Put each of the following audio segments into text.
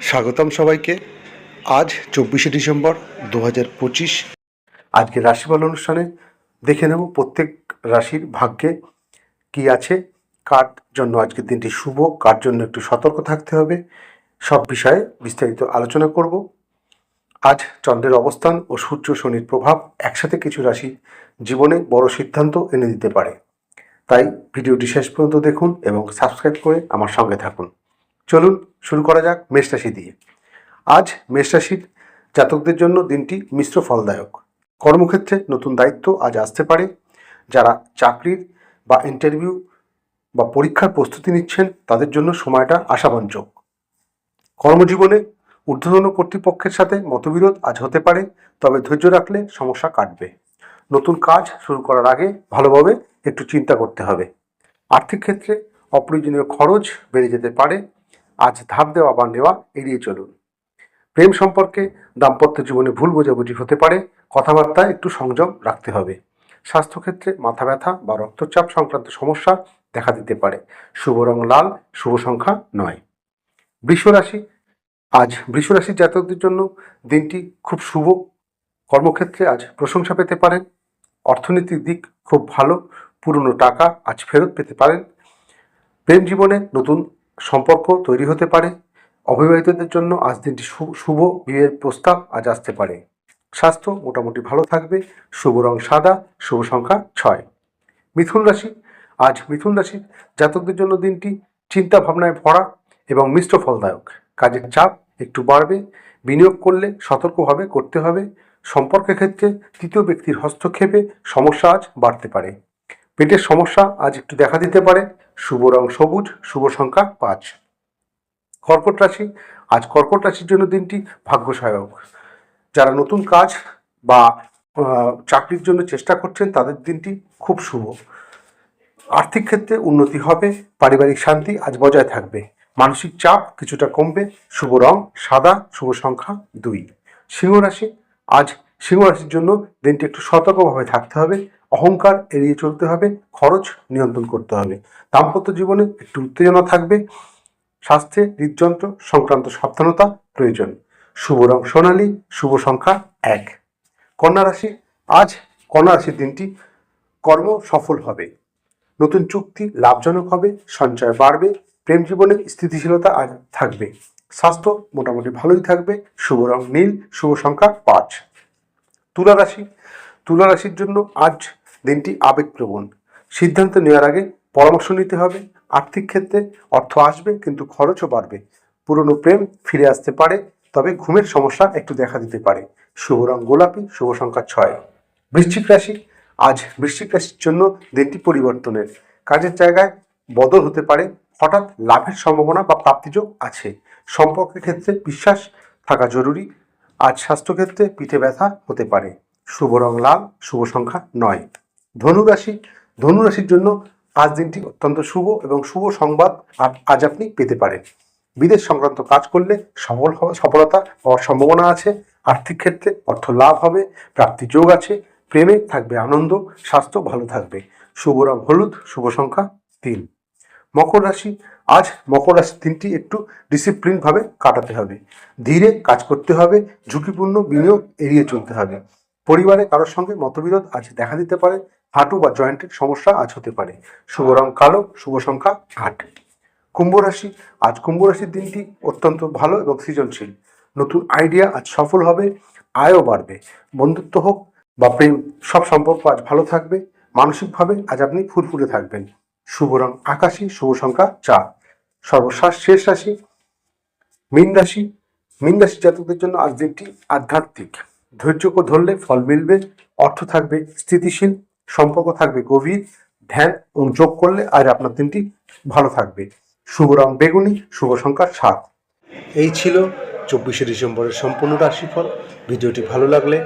স্বাগতম সবাইকে। আজ 24শে ডিসেম্বর 2025। আজকে রাশিফল অনুষ্ঠানে দেখে নেব প্রত্যেক রাশির ভাগ্যে কি আছে, কার জন্য আজকের দিনটি শুভ, কার জন্য একটু সতর্ক থাকতে হবে, সব বিষয়ে বিস্তারিত আলোচনা করব। আজ চন্দ্রের অবস্থান ও সূর্য শনির প্রভাব একসাথে কিছু রাশি জীবনে বড় সিদ্ধান্ত এনে দিতে পারে। তাই ভিডিওটি শেষ পর্যন্ত দেখুন এবং সাবস্ক্রাইব করে আমার সঙ্গে থাকুন। চলুন শুরু করা যাক মেষ রাশি দিয়ে। আজ মেষ রাশির জাতকদের জন্য দিনটি মিশ্র ফলদায়ক। কর্মক্ষেত্রে নতুন দায়িত্ব আজ আসতে পারে। যারা চাকরির বা ইন্টারভিউ বা পরীক্ষার প্রস্তুতি নিচ্ছেন তাদের জন্য সময়টা আশাবাঞ্চক। কর্মজীবনে ঊর্ধ্বতন কর্তৃপক্ষের সাথে মতবিরোধ আজ হতে পারে, তবে ধৈর্য রাখলে সমস্যা কাটবে। নতুন কাজ শুরু করার আগে ভালোভাবে একটু চিন্তা করতে হবে। আর্থিক ক্ষেত্রে অপ্রয়োজনীয় খরচ বেড়ে যেতে পারে। আজ ধার দেওয়া বা নেওয়া এড়িয়ে চলুন। প্রেম সম্পর্কে দাম্পত্য জীবনে ভুল বোঝাবুঝি হতে পারে, কথাবার্তায় একটু সংযম রাখতে হবে। স্বাস্থ্যক্ষেত্রে মাথা ব্যথা বা রক্তচাপ সংক্রান্ত সমস্যা দেখা দিতে পারে। শুভ রং লাল, শুভ সংখ্যা 9। বৃষরাশি, আজ বৃষরাশির জাতকদের জন্য দিনটি খুব শুভ। কর্মক্ষেত্রে আজ প্রশংসা পেতে পারেন। অর্থনৈতিক দিক খুব ভালো, পুরনো টাকা আজ ফেরত পেতে পারেন। প্রেম জীবনে নতুন সম্পর্ক তৈরি হতে পারে। অবিবাহিতদের জন্য আজ দিনটি শুভ, বিয়ের প্রস্তাব আজ আসতে পারে। স্বাস্থ্য মোটামুটি ভালো থাকবে। শুভ রং সাদা, শুভ সংখ্যা 6। মিথুন রাশি, আজ মিথুন রাশির জাতকদের জন্য দিনটি চিন্তা ভাবনায় ভরা এবং মিশ্র ফলদায়ক। কাজের চাপ একটু বাড়বে, বিনিয়োগ করলে সতর্কভাবে করতে হবে। সম্পর্কের ক্ষেত্রে তৃতীয় ব্যক্তির হস্তক্ষেপে সমস্যা আজ বাড়তে পারে। পেটের সমস্যা আজ একটু দেখা দিতে পারে। শুভ রং সবুজ, শুভ সংখ্যা 5। কর্কট রাশি, আজ কর্কট রাশির জন্য দিনটি ভাগ্য সহায়ক। যারা নতুন কাজ বা চাকরির জন্য চেষ্টা করছেন তাদের দিনটি খুব শুভ। আর্থিক ক্ষেত্রে উন্নতি হবে, পারিবারিক শান্তি আজ বজায় থাকবে। মানসিক চাপ কিছুটা কমবে। শুভ রং সাদা, শুভ সংখ্যা 2। সিংহ রাশি, আজ সিংহ রাশির জন্য দিনটি একটু সতর্কভাবে থাকতে হবে। অহংকার এড়িয়ে চলতে হবে, খরচ নিয়ন্ত্রণ করতে হবে। দাম্পত্য জীবনে একটু উত্তেজনা থাকবে। স্বাস্থ্যে হৃদযন্ত্র সংক্রান্ত সাবধানতা প্রয়োজন। শুভ রং সোনালী, শুভ সংখ্যা 1। কন্যা রাশি, আজ কন্যা রাশির দিনটি কর্ম সফল হবে। নতুন চুক্তি লাভজনক হবে, সঞ্চয় বাড়বে। প্রেম জীবনে স্থিতিশীলতা আজ থাকবে। স্বাস্থ্য মোটামুটি ভালোই থাকবে। শুভ রং নীল, শুভ সংখ্যা 5। তুলা রাশি, তুলা রাশির জন্য আজ দিনটি আবেগপ্রবণ। সিদ্ধান্ত নেওয়ার আগে পরামর্শ নিতে হবে। আর্থিক ক্ষেত্রে অর্থ আসবে কিন্তু খরচও বাড়বে। পুরনো প্রেম ফিরে আসতে পারে, তবে ঘুমের সমস্যা একটু দেখা দিতে পারে। শুভ রং গোলাপি, শুভ সংখ্যা 6। বৃশ্চিক রাশি, আজ বৃশ্চিক রাশির জন্য দিনটি পরিবর্তনের। কাজের জায়গায় বদল হতে পারে। হঠাৎ লাভের সম্ভাবনা বা প্রাপ্তিযোগ আছে। সম্পর্কের ক্ষেত্রে বিশ্বাস থাকা জরুরি। আজ স্বাস্থ্যক্ষেত্রে পিঠে ব্যথা হতে পারে। শুভ রং লাল, শুভ সংখ্যা 9। ধনুরাশি, ধনুরাশির জন্য আজ দিনটি অত্যন্ত শুভ এবং শুভ সংবাদ আজ আপনি পেতে পারেন। বিদেশ সংক্রান্ত কাজ করলে সফলতা হওয়ার সম্ভাবনা আছে। আর্থিক ক্ষেত্রে অর্থ লাভ হবে, প্রাপ্তি যোগ আছে। প্রেমে থাকবে আনন্দ, স্বাস্থ্য ভালো থাকবে। শুভ রং হলুদ, শুভ সংখ্যা 3। মকর রাশি, আজ মকর রাশির দিনটি একটু ডিসিপ্লিনভাবে কাটাতে হবে। ধীরে কাজ করতে হবে, ঝুঁকিপূর্ণ বিনিয়োগ এড়িয়ে চলতে হবে। পরিবারে কারোর সঙ্গে মতবিরোধ আজ দেখা দিতে পারে। হাঁটু বা জয়েন্টের সমস্যা আজ হতে পারে। শুভ রং কালো, শুভ সংখ্যা 8। কুম্ভ রাশি, আজ কুম্ভ রাশির দিনটি অত্যন্ত ভালো এবং সৃজনশীল। নতুন আইডিয়া আজ সফল হবে, আয়ও বাড়বে। বন্ধুত্ব হোক বা প্রেম, সব সম্পর্ক আজ ভালো থাকবে। মানসিকভাবে আজ আপনি ফুরফুরে থাকবেন। শুভ রং আকাশী, শুভ সংখ্যা 4। শেষ রাশি মীন রাশি। মীন রাশি জাতকদের জন্য আজ দিনটি আধ্যাত্মিক। ধৈর্য ধরলে ফল মিলবে। অর্থ থাকবে স্থিতিশীল, সম্পর্ক থাকবে গভীর। ধ্যান এবং যোগ করলে আজ আপনার দিনটি ভালো থাকবে। শুভ রং বেগুনি, শুভ সংখ্যা 7। এই ছিল 24শে ডিসেম্বরের সম্পূর্ণ রাশিফল। ভিডিওটি ভালো লাগলে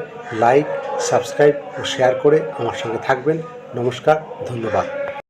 লাইক, সাবস্ক্রাইব ও শেয়ার করে আমার সঙ্গে থাকবেন। নমস্কার, ধন্যবাদ।